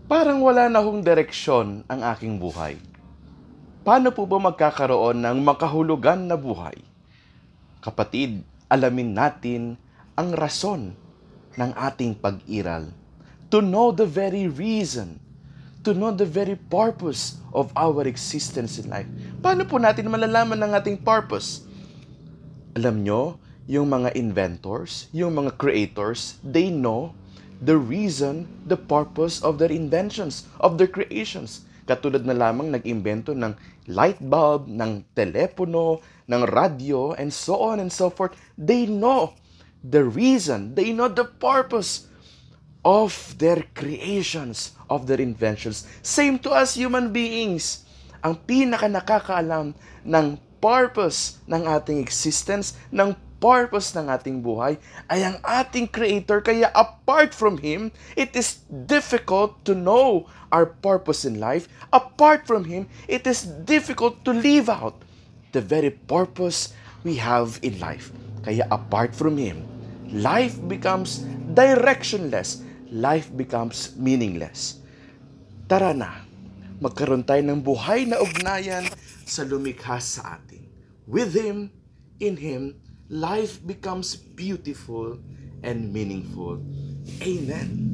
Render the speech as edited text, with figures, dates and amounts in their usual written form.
Parang wala na hong direksyon ang aking buhay. Paano po ba magkakaroon ng makahulugan na buhay? Kapatid, alamin natin ang rason ng ating pag-iral. To know the very reason, to know the very purpose of our existence in life. Paano po natin malalaman ang ating purpose? Alam nyo, yung mga inventors, yung mga creators, they know the reason, the purpose of their inventions, of their creations. Katulad na lamang nag-imbento ng light bulb, ng telepono, ng radyo, and so on and so forth. They know the reason, they know the purpose of their creations, of their inventions. Same to us human beings. Ang pinaka nakakaalam ng purpose ng ating existence, ng purpose ng ating buhay, ay ang ating Creator. Kaya apart from Him, it is difficult to know our purpose in life. Apart from Him, it is difficult to live out the very purpose we have in life. Kaya apart from Him, life becomes directionless. Life becomes meaningless. Tara na, magkaroon tayo ng buhay na ugnayan sa lumikha sa atin. With Him, in Him, life becomes beautiful and meaningful. Amen.